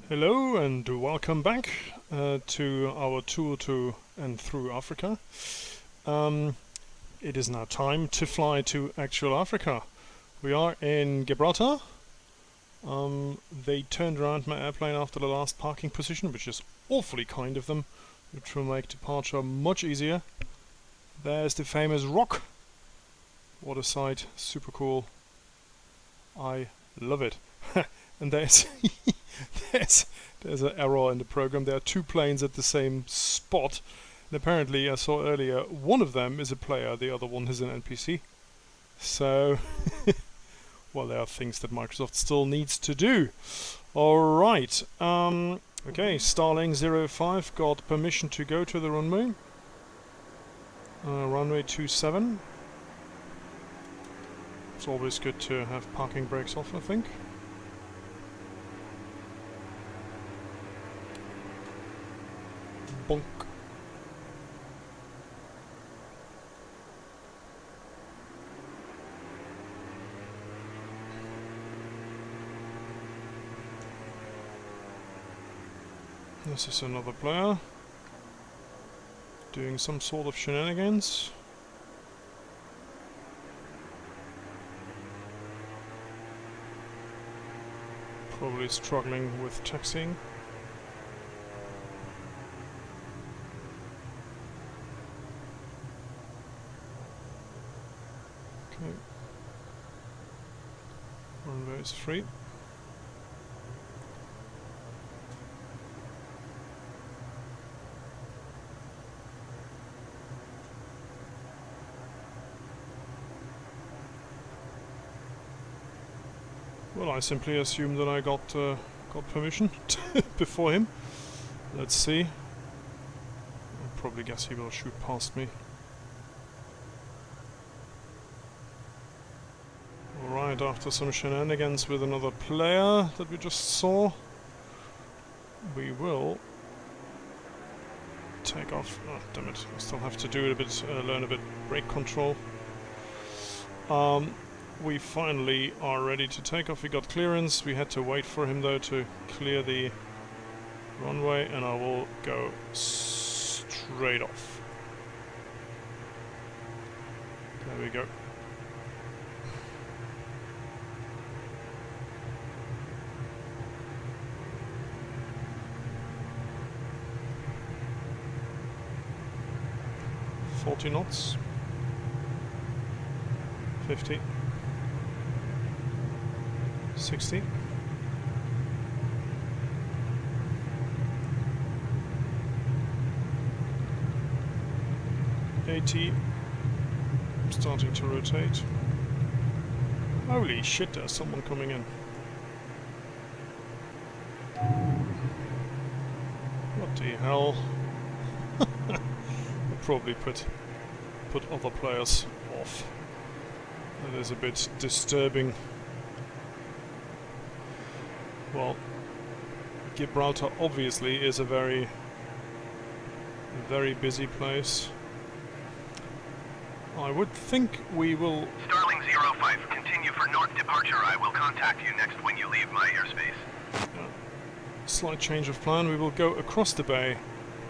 Hello and welcome back to our tour to and through Africa. It is now time to fly to actual Africa. We are in Gibraltar. They turned around my airplane after the last parking position, which is awfully kind of them, which will make departure much easier. There's the famous rock. What a sight, super cool. I love it. And there's there's an error in the program. There are two planes at the same spot, and apparently I saw earlier one of them is a player, the other one is an NPC. So, well, there are things that Microsoft still needs to do. Alright, okay, Starling 05 got permission to go to the runway. Runway 27. It's always good to have parking brakes off, I think. Bonk. This is another player doing some sort of shenanigans. Probably struggling with taxiing. Okay. Runway is free. Well, I simply assume that I got permission before him. Let's see. I'll probably guess he will shoot past me. Alright, after some shenanigans with another player that we just saw, we will take off. Oh, damn it, I still have to do it a bit, learn a bit brake control. We finally are ready to take off. We got clearance. We had to wait for him though to clear the runway, and I will go straight off. There we go. $40 knots. 50. 60. 80. Starting to rotate. Holy shit, there's someone coming in. What the hell? I'll probably put other players off. That is a bit disturbing. Well, Gibraltar obviously is a very busy place. I would think we will... Starling 05, continue for north departure. I will contact you next when you leave my airspace. Slight change of plan. We will go across the bay,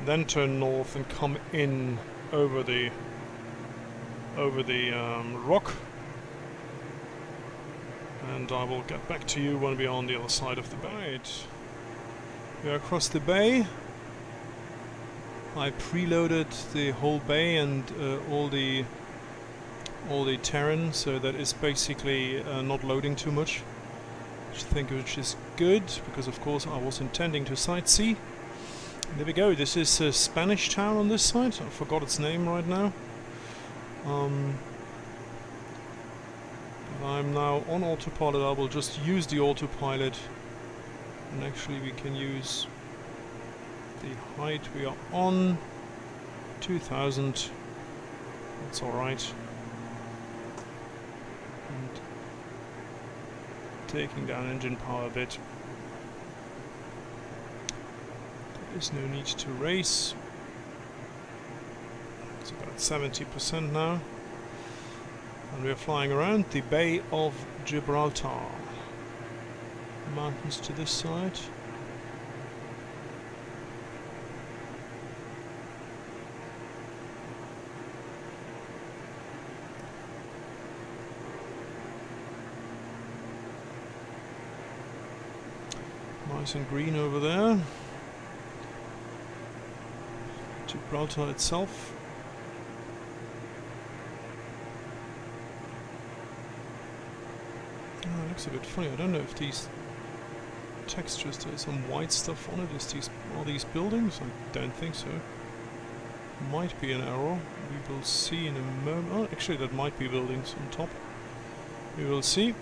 then turn north and come in over the rock. And I will get back to you when we are on the other side of the bay. Right. We are across the bay. I preloaded the whole bay and all the terrain, so that is basically not loading too much. Which is good, because of course I was intending to sightsee. There we go. This is a Spanish town on this side. I forgot its name right now. I'm now on autopilot. I will just use the autopilot, and actually we can use the height we are on, 2000. That's alright. And taking down engine power a bit. There is no need to race. It's about 70% now. And we are flying around the Bay of Gibraltar. Mountains to this side. Nice and green over there. Gibraltar itself. Oh, it looks a bit funny. I don't know if these textures, there's some white stuff on it. Are these buildings? I don't think so. Might be an error. We will see in a moment. Oh, actually that might be buildings on top. We will see.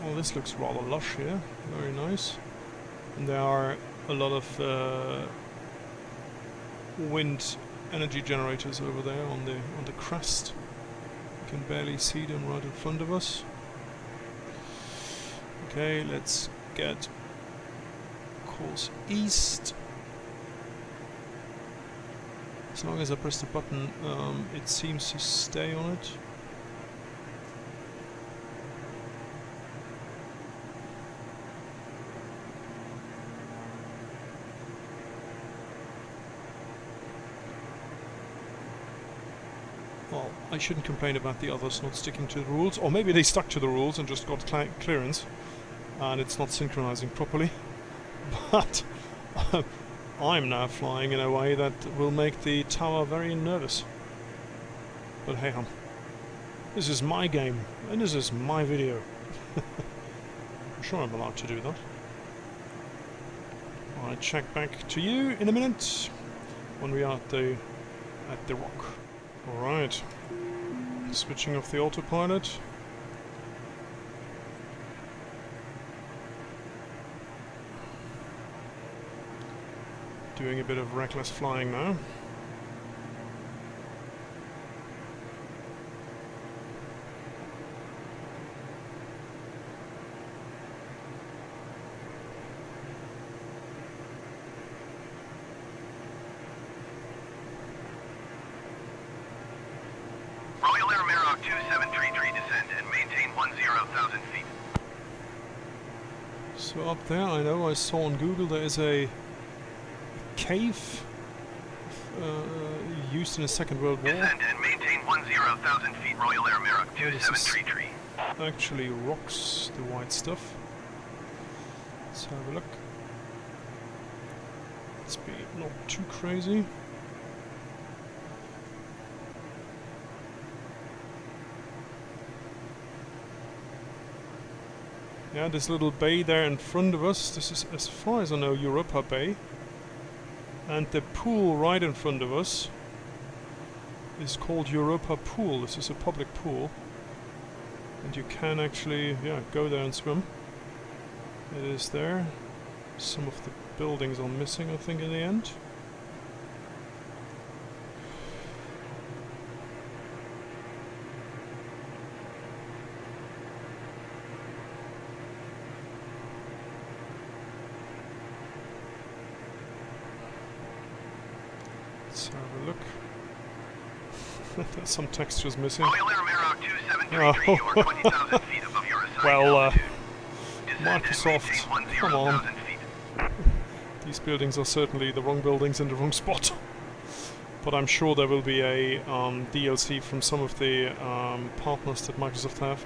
Oh, this looks rather lush here. Very nice. And there are a lot of wind energy generators over there on the crest. You can barely see them right in front of us. Okay, let's get course east. As long as I press the button, it seems to stay on it. Well, I shouldn't complain about the others not sticking to the rules, or maybe they stuck to the rules and just got clearance, and it's not synchronizing properly. But I'm now flying in a way that will make the tower very nervous. But hey hum, this is my game, and this is my video. I'm sure I'm allowed to do that. I'll check back to you in a minute when we are at the rock. Alright, switching off the autopilot. Doing a bit of reckless flying now. Royal Air Meroc 2733 descend and maintain 10,000 feet. So up there, I know I saw on Google there is a cave used in the Second World War. Descend and maintain 10,000 feet, Royal Air Meroc 2733. Actually rocks, the white stuff. Let's have a look. Let's be not too crazy. Yeah, this little bay there in front of us, this is, as far as I know, Europa Bay. And the pool right in front of us is called Europa Pool. This is a public pool. And you can actually, yeah, go there and swim. It is there. Some of the buildings are missing, I think, in the end. Let's have a look. There's some textures missing. Royal Air Meroc 2733, you are 20,000 feet above your assigned well, altitude. Descend and Microsoft, maintain come on. 10,000 feet. These buildings are certainly the wrong buildings in the wrong spot. But I'm sure there will be a DLC from some of the partners that Microsoft have.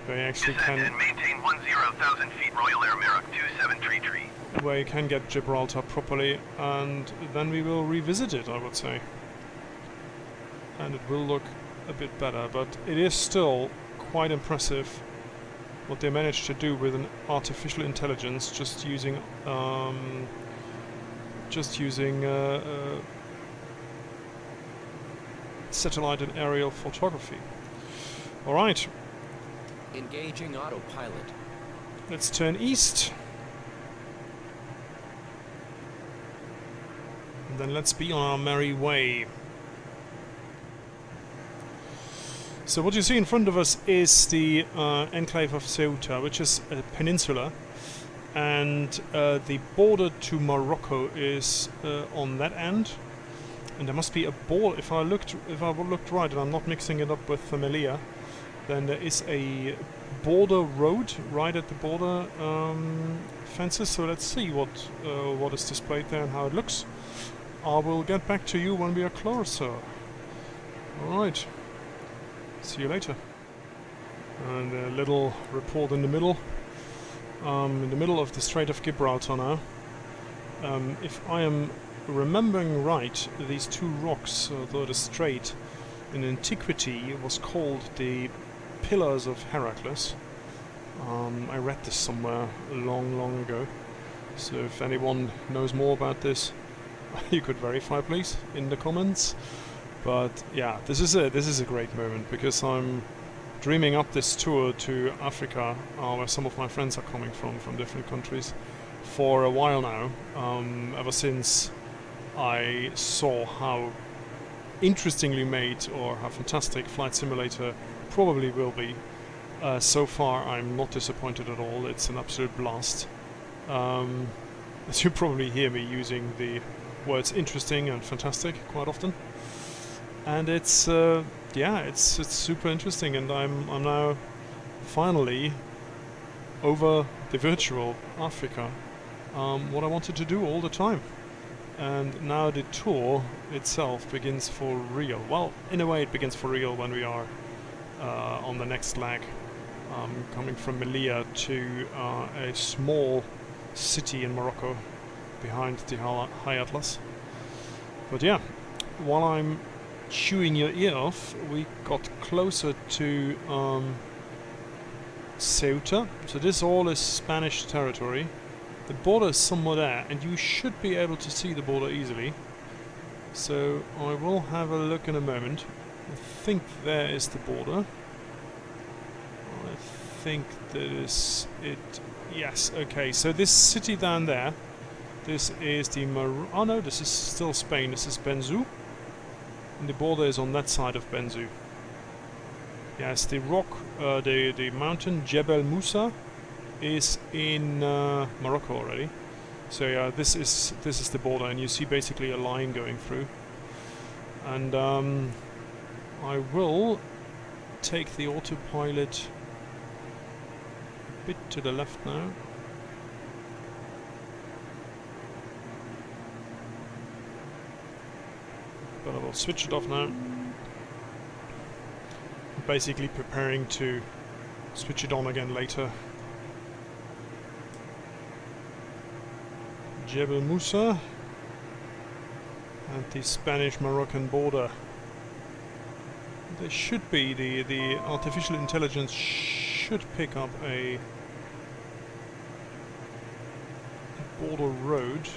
They actually Descend can, and maintain 10,000 feet, Royal Air Meroc 2733. where you can get Gibraltar properly, and then we will revisit it, I would say. And it will look a bit better, but it is still quite impressive what they managed to do with an artificial intelligence, just using satellite and aerial photography. All right, Engaging autopilot. let's turn east. And then let's be on our merry way. So what you see in front of us is the enclave of Ceuta, which is a peninsula, and the border to Morocco is on that end. And there must be a border. If I looked right, and I'm not mixing it up with Melilla, then there is a border road right at the border fences. So let's see what is displayed there and how it looks. I will get back to you when we are closer. All right. See you later. And a little report in the middle. in the middle of the Strait of Gibraltar now. If I am remembering right, these two rocks, though the strait in antiquity was called the Pillars of Heracles. I read this somewhere long ago, so if anyone knows more about this, you could verify please in the comments. But yeah, this is a great moment, because I'm dreaming up this tour to Africa, where some of my friends are coming from different countries, for a while now, ever since I saw how interestingly made, or how fantastic Flight Simulator probably will be. So far I'm not disappointed at all. It's an absolute blast. As you probably hear me using the words interesting and fantastic quite often. And it's yeah, it's super interesting, and I'm now finally over the virtual Africa, what I wanted to do all the time. And now the tour itself begins for real. Well, in a way it begins for real when we are on the next leg, coming from Melilla to a small city in Morocco behind the High Atlas. But yeah, while I'm chewing your ear off, we got closer to Ceuta. So this all is Spanish territory. The border is somewhere there, and you should be able to see the border easily. So I will have a look in a moment. I think there is the border. I think that is it. Yes, okay. So this city down there, this is the oh no, this is still Spain. This is Benzu. And the border is on that side of Benzu. Yes, the rock, the mountain Jebel Musa is in Morocco already. So yeah, this is the border, and you see basically a line going through. And I will take the autopilot a bit to the left now. But I will switch it off now. Basically preparing to switch it on again later. Jebel Musa and the Spanish-Moroccan border. There should be the artificial intelligence should pick up a border road.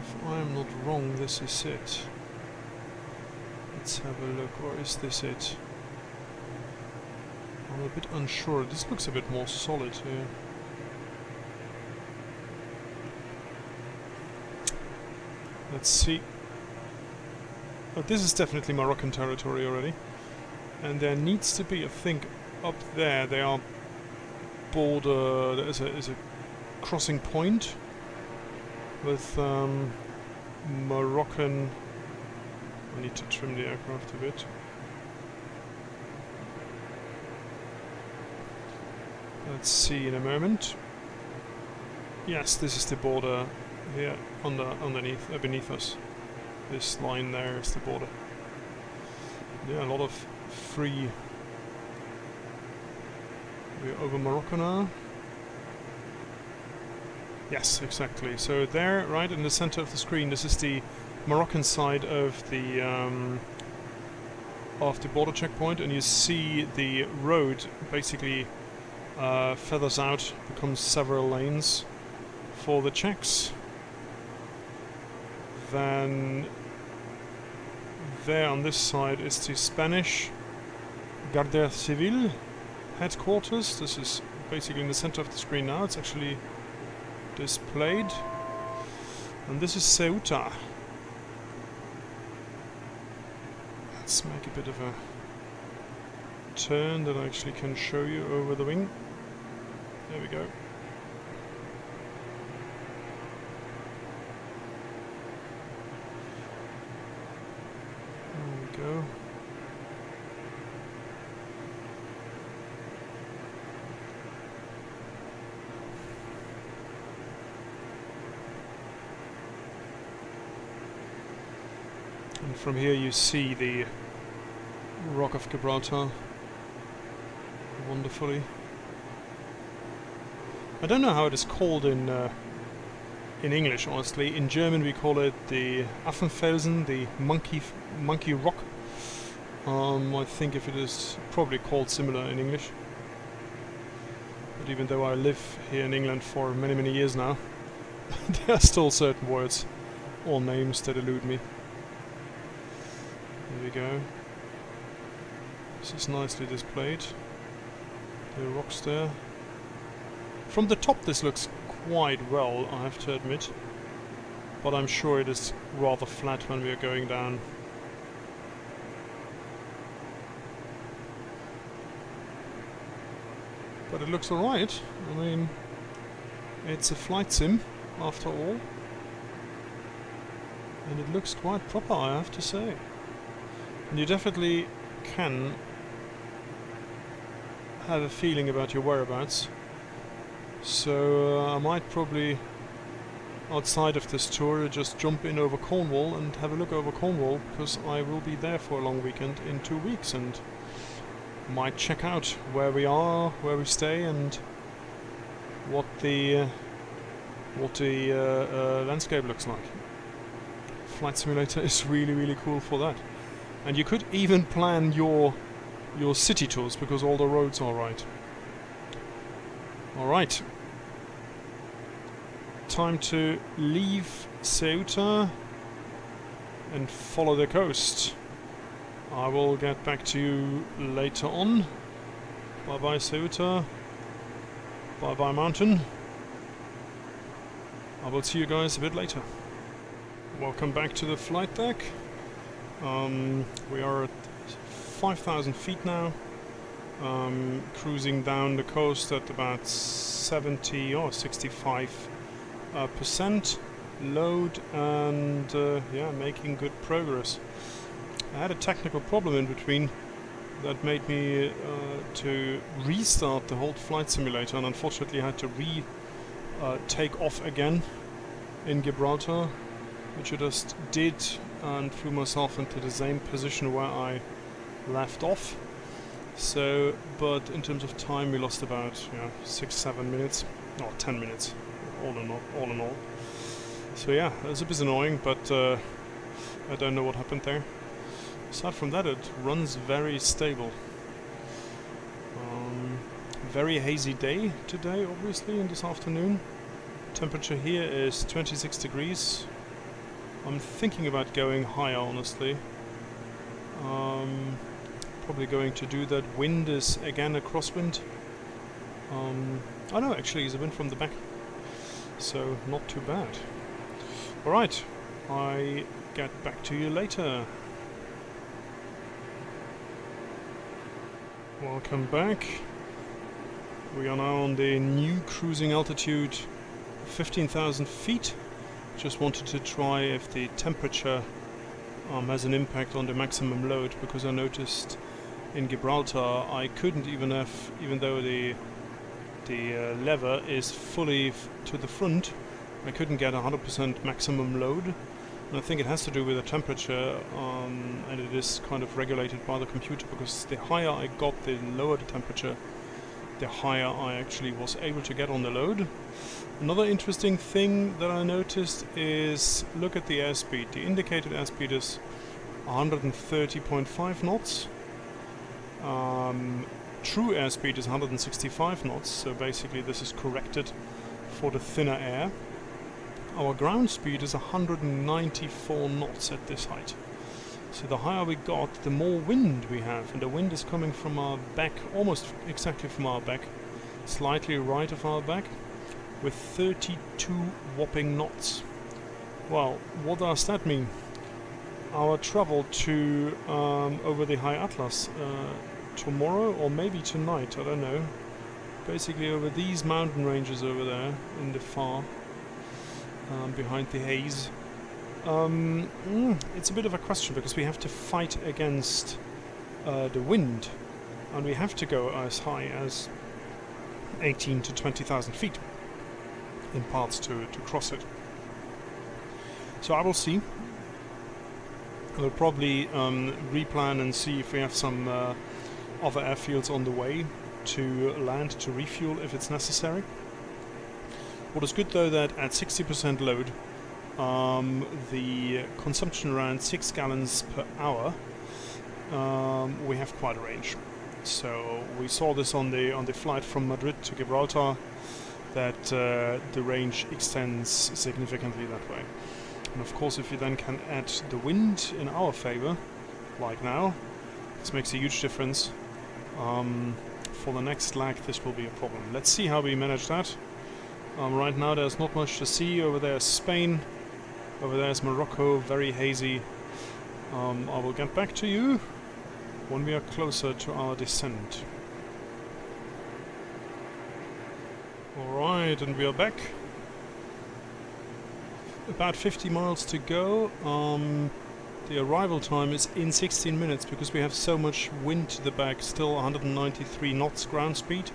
If I am not wrong, this is it. Let's have a look, or is this it? I'm a bit unsure. This looks a bit more solid here. Let's see. Oh, this is definitely Moroccan territory already. And there needs to be, I think, up there, there are border, there is a crossing point with Moroccan. I need to trim the aircraft a bit. Let's see in a moment. Yes, this is the border here underneath, beneath us. This line there is the border. Yeah, a lot of free. We're over Morocco now. Yes, exactly. So there, right in the center of the screen, this is the Moroccan side of the border checkpoint, and you see the road basically feathers out, becomes several lanes for the checks. Then there on this side is the Spanish Guardia Civil headquarters. This is basically in the center of the screen now. It's actually displayed. And this is Ceuta. Let's make a bit of a turn that I actually can show you over the wing. There we go. There we go. And from here you see the Rock of Gibraltar wonderfully. I don't know how it is called in English, honestly. In German we call it the Affenfelsen, the monkey rock. I think if it is probably called similar in English. But even though I live here in England for many, many years now, there are still certain words or names that elude me. There we go. This is nicely displayed. The rocks there. From the top this looks quite well, I have to admit. But I'm sure it is rather flat when we are going down. But it looks alright. I mean, it's a flight sim after all. And it looks quite proper, I have to say. And you definitely can have a feeling about your whereabouts. So I might probably, outside of this tour, just jump in over Cornwall and have a look over Cornwall, because I will be there for a long weekend in 2 weeks and might check out where we are, where we stay, and what the landscape looks like. Flight Simulator is really, really cool for that. And you could even plan your city tours, because all the roads are right. Alright. Time to leave Ceuta and follow the coast. I will get back to you later on. Bye bye Ceuta. Bye bye mountain. I will see you guys a bit later. Welcome back to the flight deck. We are at 5,000 feet now. Cruising down the coast at about 70 or 65% load, and yeah, making good progress. I had a technical problem in between that made me to restart the whole flight simulator, and unfortunately I had to take off again in Gibraltar, which I just did, and threw myself into the same position where I left off. So, but in terms of time we lost about 6-7 minutes, or 10 minutes, all in all. So yeah, it was a bit annoying, but I don't know what happened there. Aside from that, it runs very stable. Very hazy day today, obviously, in this afternoon. Temperature here is 26 degrees. I'm thinking about going higher, honestly. Probably going to do that. Wind is again a crosswind. Oh no, actually it's a wind from the back, so not too bad. Alright, I get back to you later. Welcome back. We are now on the new cruising altitude, 15,000 feet. Just wanted to try if the temperature has an impact on the maximum load, because I noticed in Gibraltar I couldn't even though the lever is fully to the front, I couldn't get 100% maximum load. And I think it has to do with the temperature, and it is kind of regulated by the computer, because the higher I got, the lower the temperature, the higher I actually was able to get on the load. Another interesting thing that I noticed is, look at the airspeed. The indicated airspeed is 130.5 knots. True airspeed is 165 knots, so basically this is corrected for the thinner air. Our ground speed is 194 knots at this height. So the higher we got, the more wind we have, and the wind is coming from our back, almost exactly from our back, slightly right of our back, with 32 whopping knots. Well, what does that mean? Our travel to over the High Atlas tomorrow, or maybe tonight, I don't know. Basically over these mountain ranges over there in the far, behind the haze. It's a bit of a question, because we have to fight against the wind, and we have to go as high as 18 to 20,000 feet in parts to cross it. So I will see. We'll probably replan and see if we have some other airfields on the way. to land to refuel if it's necessary. What is good though, that at 60% load, the consumption around 6 gallons per hour, we have quite a range. So we saw this on the flight from Madrid to Gibraltar, that the range extends significantly that way. And of course, if you then can add the wind in our favor, like now, this makes a huge difference. For the next leg, this will be a problem. Let's see how we manage that. Right now, there's not much to see. Over there is Spain. Over there is Morocco, very hazy. I will get back to you when we are closer to our descent. Alright, and we are back. About 50 miles to go. The arrival time is in 16 minutes because we have so much wind to the back, still 193 knots ground speed.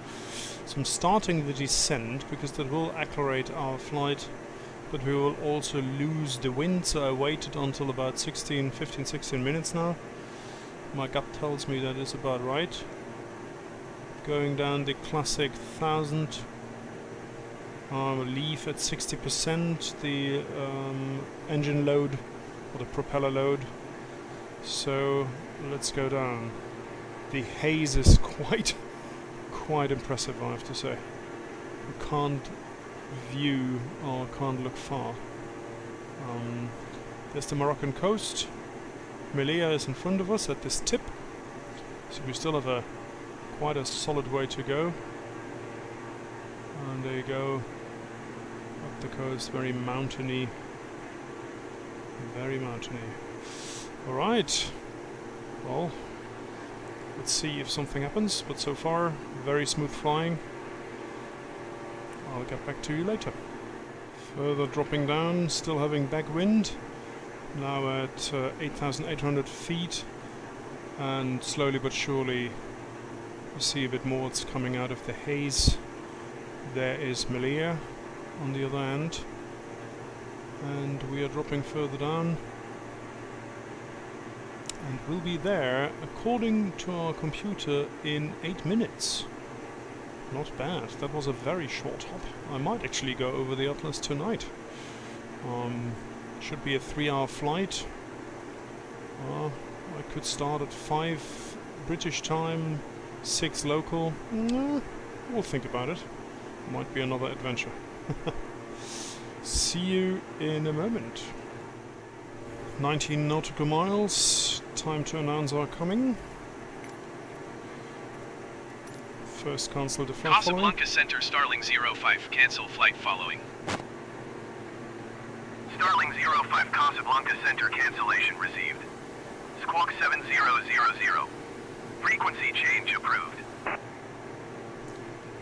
So I'm starting the descent because that will accelerate our flight, but we will also lose the wind, so I waited until about 15, 16 minutes now. My gut tells me that is about right. Going down the classic 1000. Leave at 60% the engine load, or the propeller load. So let's go down. The haze is quite impressive, I have to say. You can't view or can't look far. There's the Moroccan coast. Melilla is in front of us at this tip, so we still have quite a solid way to go. And there you go, up the coast, very mountainy. Very mountainy. Alright, well, let's see if something happens, but so far, very smooth flying. I'll get back to you later. Further dropping down, still having backwind, now at 8,800 feet, and slowly but surely you see a bit more that's coming out of the haze. There is Melilla on the other end, and we are dropping further down, and we'll be there, according to our computer, in 8 minutes. Not bad. That was a very short hop. I might actually go over the Atlas tonight. Should be a 3-hour flight. I could start at 5 British time, 6 local. We'll think about it. Might be another adventure. See you in a moment. 19 nautical miles. Time to announce our coming. First cancel the flight following. Casablanca Center, Starling 05, cancel flight following. Starling 05, Casablanca Center, cancellation received. Squawk 7000. Frequency change approved.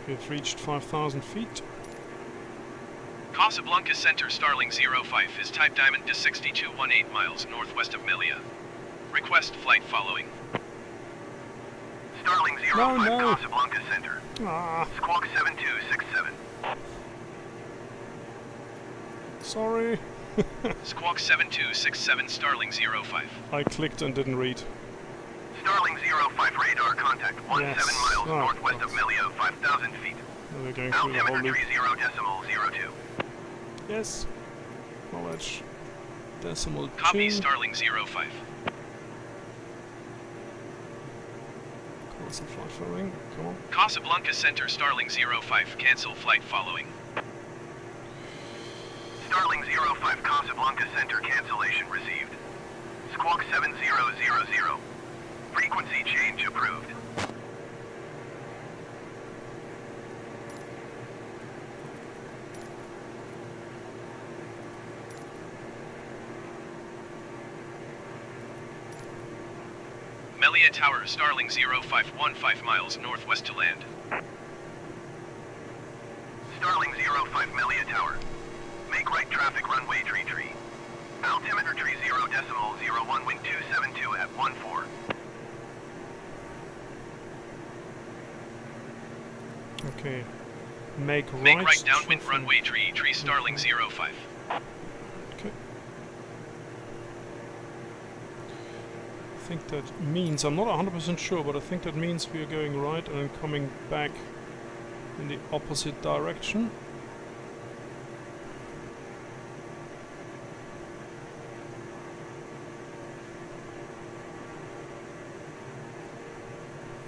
We've reached 5,000 feet. Casablanca Center, Starling 05 is type Diamond to 6218 miles northwest of Melilla. Request flight following. Starling 05, No. Casablanca Center. Squawk 7267. Sorry. Squawk 7267, Starling 05. I clicked and didn't read. Starling 05 radar contact 17 Yes. miles northwest of Melilla, 5,000 feet. We're going through the whole Altimeter loop. 30.02. Yes. Knowledge. Decimal Copy 2. Starling 05. Cancel flight following. Come on. Casablanca Center, Starling 05, cancel flight following. Starling 05, Casablanca Center, cancellation received. Squawk 7000. Frequency change approved. Melilla Tower, Starling 05, 15 miles northwest to land. Starling 05, Melilla Tower. Make right traffic runway tree. Altimeter 30.01, wind 272 at 14. Okay. Make right downwind traffic. runway tree Starling 05. Okay. think that means, I'm not 100% sure, but I think that means we are going right and then coming back in the opposite direction.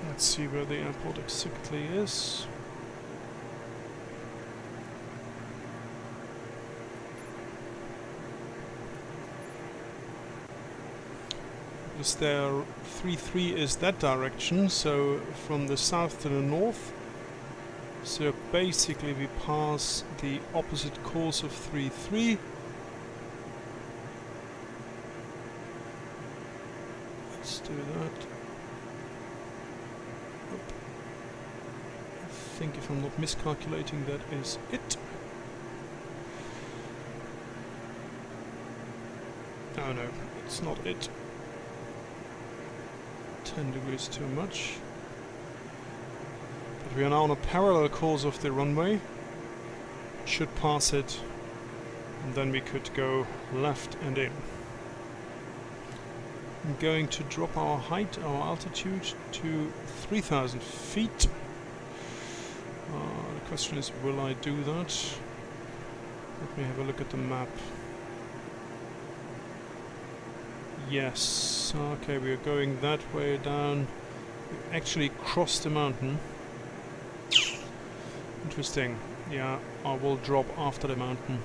Let's see where the airport exactly is. Because there 3-3 is that direction, so from the south to the north. So basically we pass the opposite course of 3-3. Let's do that. I think if I'm not miscalculating, that is it. Oh no, it's not it. 10 degrees too much. But we are now on a parallel course of the runway. Should pass it, and then we could go left and in. I'm going to drop our height, our altitude to 3,000 feet. The question is, will I do that? Let me have a look at the map. Yes, okay, we are going that way down. We actually crossed the mountain. Interesting. Yeah, I will drop after the mountain.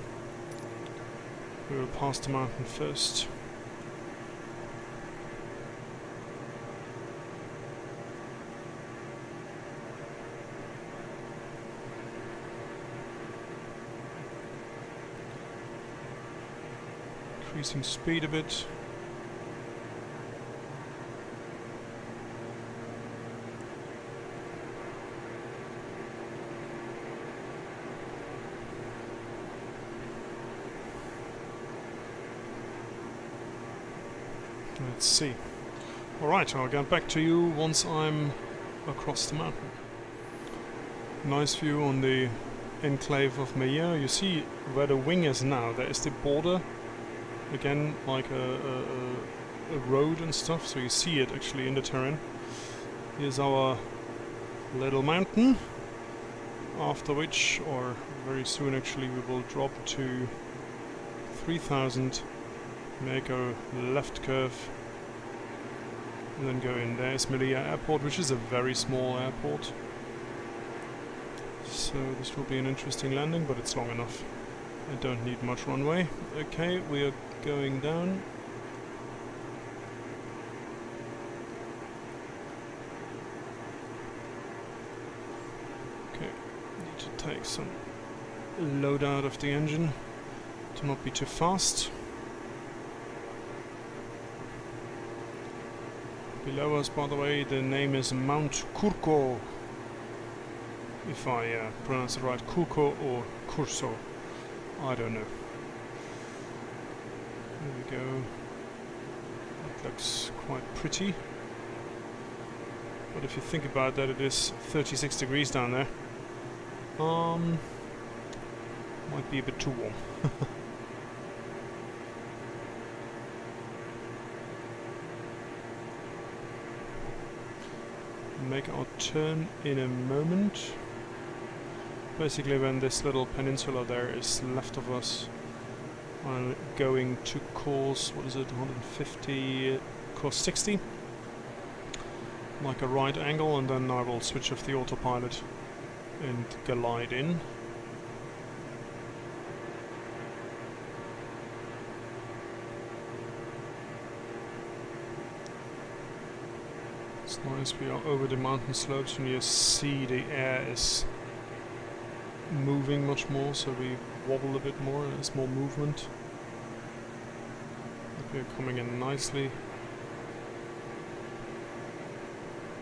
We will pass the mountain first. Increasing speed a bit. Let's see. Alright, I'll get back to you once I'm across the mountain. Nice view on the enclave of Melilla. You see where the wing is now. There is the border. Again, like a road and stuff, so you see it actually in the terrain. Here's our little mountain. After which, or very soon actually, we will drop to 3,000. Make a left curve and then go in. There's Melilla Airport, which is a very small airport. So this will be an interesting landing, but it's long enough. I don't need much runway. Okay, we are going down. Okay, need to take some load out of the engine to not be too fast. Below us, by the way, the name is Mount Curco. If I pronounce it right, Curco or Curso. I don't know. There we go. That looks quite pretty. But if you think about that, it is 36 degrees down there. Might be a bit too warm. Make our turn in a moment. Basically when this little peninsula there is left of us, I'm going to course, what is it, 150, course 60, like a right angle, and then I will switch off the autopilot and glide in. It's nice, we are over the mountain slopes and you see the air is moving much more, so we wobble a bit more and there's more movement. But we are coming in nicely.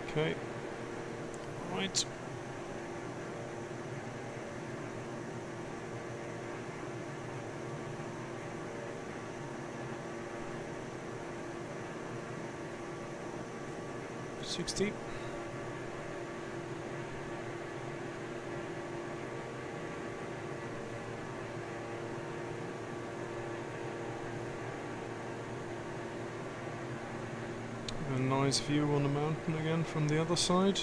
Okay. Right. $60. nice view on the mountain again from the other side.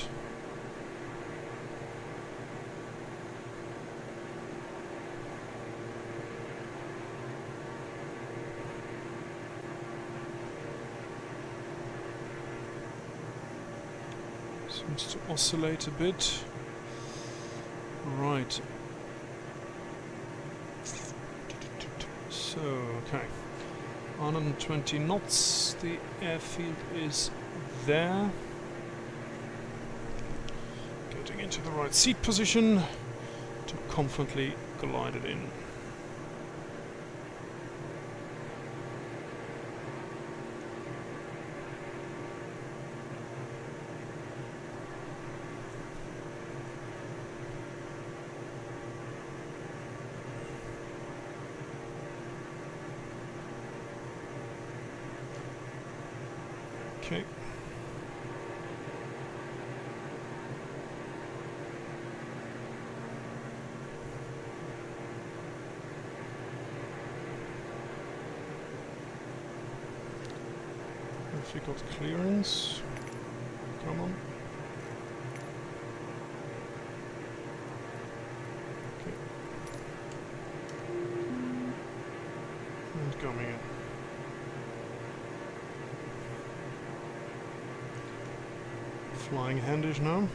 Seems to oscillate a bit. Right. So, okay. 120 knots, the airfield is there. Getting into the right seat position to confidently glide it in. Okay. Have we got clearance? Come on. Okay. And coming in. Flying handish now.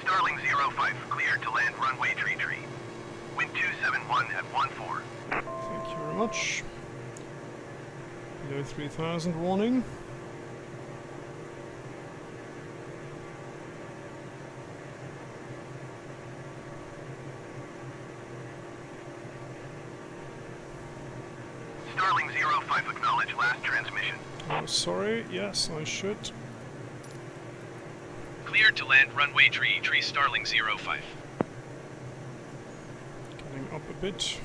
Starling 05, cleared to land runway tree. Wind 271 at 14. Thank you very much. Below 3000 warning. Starling 05, acknowledge last transmission. Oh, sorry. Yes, I should. Cleared to land runway tree Starling 05. Getting up a bit.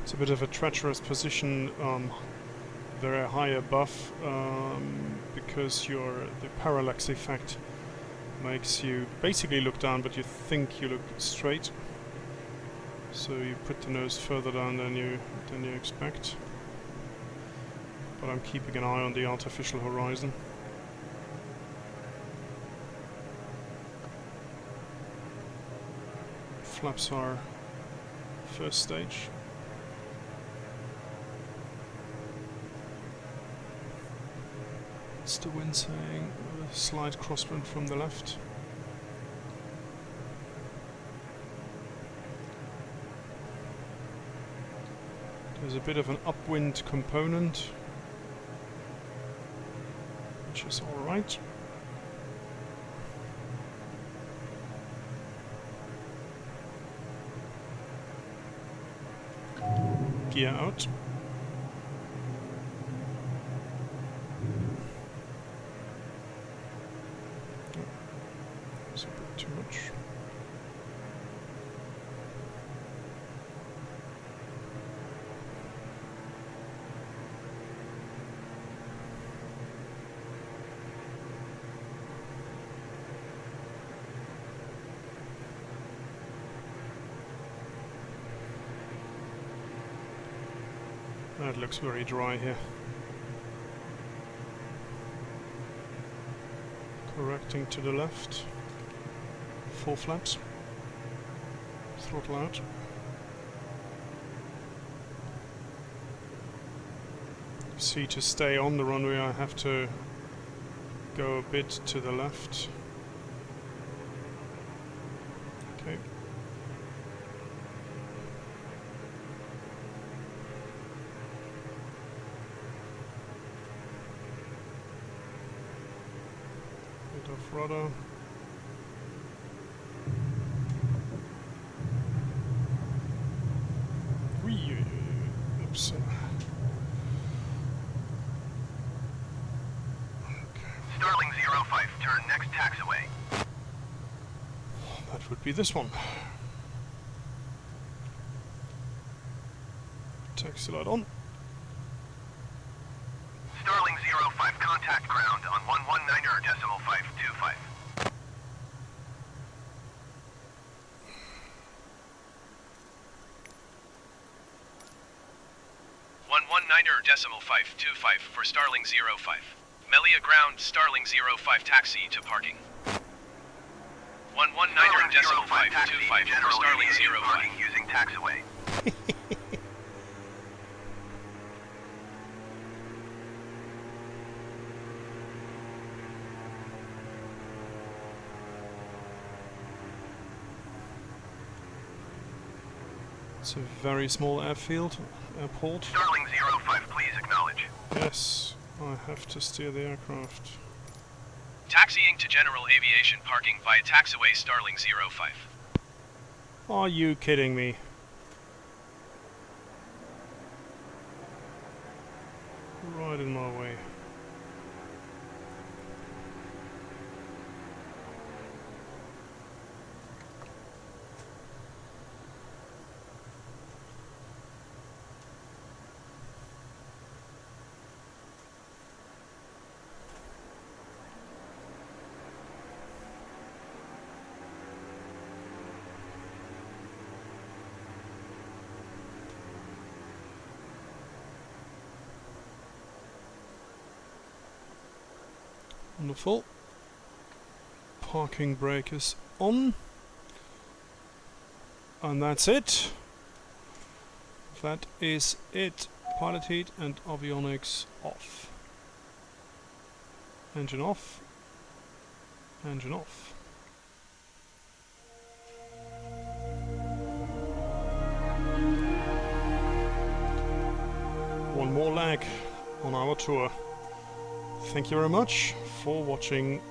It's a bit of a treacherous position, very high above, because the parallax effect makes you basically look down, but you think you look straight. So you put the nose further down than you expect. But I'm keeping an eye on the artificial horizon. Flaps are first stage. What's the wind saying? A slight crosswind from the left. There's a bit of an upwind component, which is alright. Gear out. That's a bit too much. That looks very dry here. Correcting to the left. Full flaps. Throttle out. See, to stay on the runway I have to go a bit to the left. Okay. Bit of rudder. Oops. Starling 05, turn next taxiway. That would be this one. Taxi light on. Starling contact ground on 119.525. 119.525 for Starling 05. Melilla ground, Starling 05 taxi to parking. 119.525 for Starling 05 using taxiway. It's a very small airport. Starling 05, please acknowledge. Yes, I have to steer the aircraft. Taxiing to general aviation parking via taxiway Starling 05. Are you kidding me? Right in my way. Wonderful. Parking brake is on. And that's it. That is it. Pilot heat and avionics off. Engine off. Engine off. One more leg on our tour. Thank you very much for watching